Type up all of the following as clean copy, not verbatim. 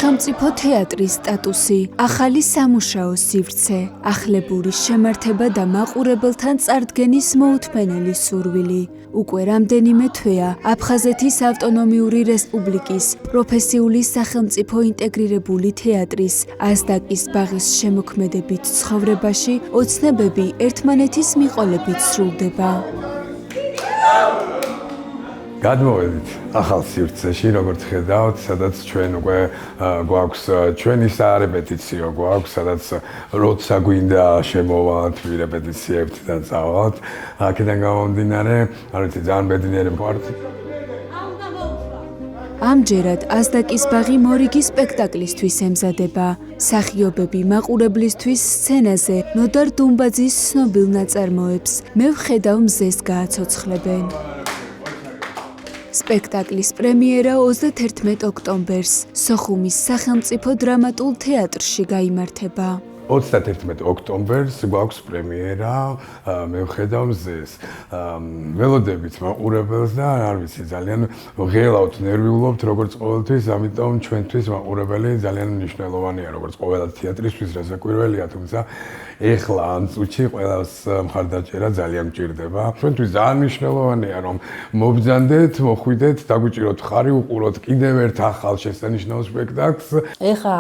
სახელმწიფო თეატრის სტატუსი, ახალი სამუშაო სივრცე, ახლებური შემართება და მაყურებელთან წარდგენის მოუთმენელი სურვილი. უკვე რამდენიმე თვეა აფხაზეთის ავტონომიური რესპუბლიკის პროფესიული სახელმწიფო ინტეგრირებული თეატრის აზდაკის ბაღის შემოქმედებით ცხოვრებაში ოცნებები ერთმანეთის მიყოლებით სრულდება. გადმოვედით ახალ სივრცეში, როგორც ხედავთ, სადაც ჩვენ უკვე გვაქვს ჩვენი სარეპეტიციო გვაქვს, სადაც როცა გვინდა შემოვალთ რეპეტიციებთ და წავალთ. აქედან გამომდინარე, არ ვიცი, ძალიან ბედნიერი ვართ. ამჯერად აზდაკის ბაღი მორიგი სპექტაკლისთვის ემზადება. მსახიობები მაყურებლისთვის სცენაზე ნოდარ დუმბაძის ცნობილ ნაწარმოებს მე ვხედავ მზეს გააცოცხლებენ. სპექტაკლის პრემიერა 31 ოქტომბერს სოხუმის სახელმწიფო დრამატულ თეატრში გაიმართება. 31 ოქტომბერს გვაქვს პრემიერა მე ვხედავ მზეს. ველოდებით მაყურებელს და არ ვიცი, ძალიან ღელავთ, ნერვიულობთ როგორც ყოველთვის, ამიტომ ჩვენთვის მაყურებელი ძალიან მნიშვნელოვანია, როგორც ყველა თეატრისთვის, რასაკვირველია, თუმცა ეხლა ამ წუთში ყველას მხარდაჭერა ძალიან გჭირდება. ჩვენთვის ძალიან მნიშვნელოვანია, რომ მობრძანდეთ, მოხვიდეთ, დაგვიჭიროთ ხარი, უყუროთ კიდევ ერთ ახალ შესანიშნავ სპექტაკლს. ეხლა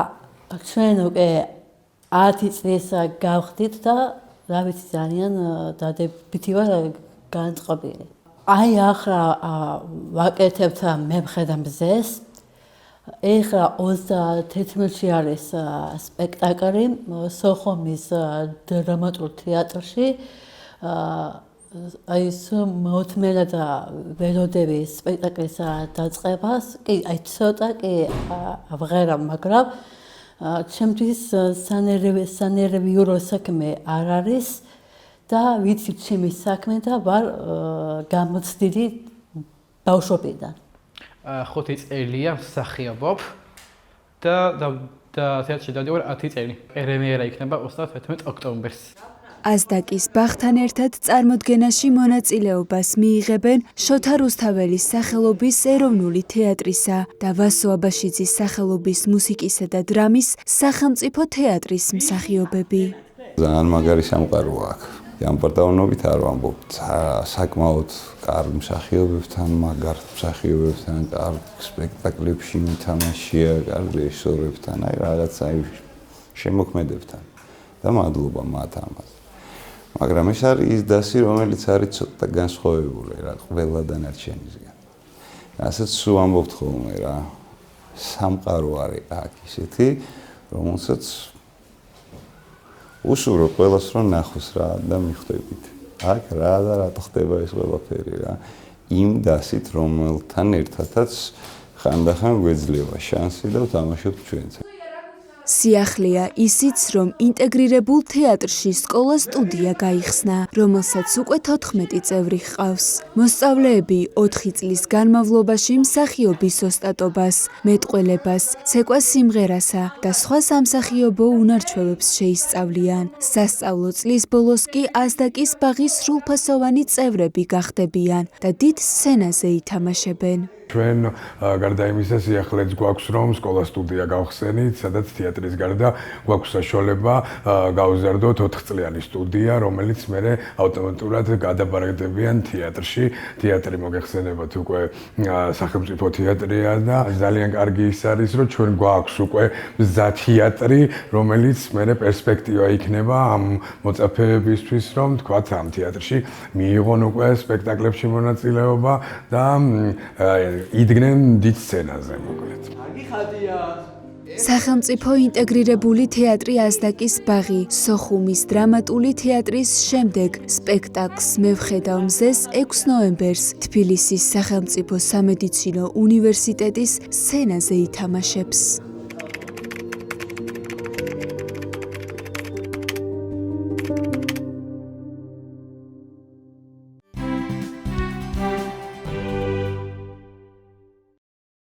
ჩვენ უკვე 10 წლის გავხდით და რა ვიცი, ძალიან დადებითი ვარ განწყობილი. აი ახლა ვაკეთებთ მე ვხედავ მზეს. ეხლა 31-ში არის სპექტაკლი სოხუმის დრამატულ თეატრში. აი მოუთმენლა და ველოდები სპექტაკლის დაწყებას. კი, აი ცოტა კი ვღერავ, მაგრამ ჩემთვის სანერვიურო საქმე არ არის და ვიცი ჩემი საქმე და ვარ გამოცდილი ბავშვობიდან. 5 წელია მსახიობობ და თეატრში დავდივარ 10 წელი. პრემიერა იქნება 31 ოქტომბერს. აზდაკის ბაღთან ერთად წარმოდგენაში მონაწილეობას მიიღებენ შოთა რუსთაველის სახელობის ეროვნული თეატრისა და ვასო აბაშიძის სახელობის მუსიკისა და დრამის სახელმწიფო თეატრის მსახიობები. ძალიან მაგარი სამყარო აქვს. ამ პარტავნობით არ ვამბობ, საკმაოდ კარგ მსახიობებთან, მაგარ მსახიობებთან, კარგ სპექტაკლებში მითამაშია, კარგ რეჟისორებთან, აი რაღაცა შემოქმედებთან და მადლობა მათ ამას. მაგრამ ეს არის ის დასი, რომელიც არის ცოტა განსხვავებული რა ყველა დანარჩენისგან. რასაც სულ ამბობთ ხოლმე რა, სამყარო არის აქ ისეთი, რომელსაც უსურვებ ყველას რომ ნახოს რა და მიხვდებით. აქ რა და რატო ხდება ეს ყველაფერი რა. იმ დასით, რომელთან ერთადაც ხანდახან გვეძლება შანსი და ვთამაშობ ჩვენც. სიახლეა ისიც, რომ ინტეგრირებულ თეატრში სკოლა-სტუდია გაიხსნა, რომელსაც უკვე 14 წევრი ჰყავს. მოსწავლეები 4 წლის განმავლობაში მსახიობის ოსტატობას, მეტყველებას, ცეკვას სიმღერასა და სხვა სამსახიობო უნარჩვევებს შეისწავლიან. სასწავლო წლის ბოლოს კი აზდაკის ბაღის სრულფასოვანი წევრები გახდებიან და დიდ სცენაზე ითამაშებენ. ჩვენ გარდა იმისა სიახლეც გვაქვს რომ სკოლა-სტუდია გავხსენით, სადაც თეატრის გარდა გვაქვს საშუალება გავზარდოთ 4 წლიანი სტუდია, რომელიც მერე ავტომატურად გადაბარგდებიან თეატრში. თეატრი მოგეხსენებათ უკვე სახელმწიფო თეატრია და ძალიან კარგი ის არის, რომ ჩვენ გვაქვს უკვე მზა თეატრი, რომელიც მერე პერსპექტივა იქნება ამ მოწაფეებისთვის, რომ თქვათ ამ თეატრში მიიღონ უკვე სპექტაკლებში მონაწილეობა და იდგნენ დიდ სცენაზე მოკლედ. სახელმწიფო ინტეგრირებული თეატრი აზდაკის ბაღი სოხუმის დრამატული თეატრის შემდეგ სპექტაკლს მე ვხედავ მზეს 6 ნოემბერს თბილისის სახელმწიფო სამედიცინო უნივერსიტეტის სცენაზე ითამაშებს.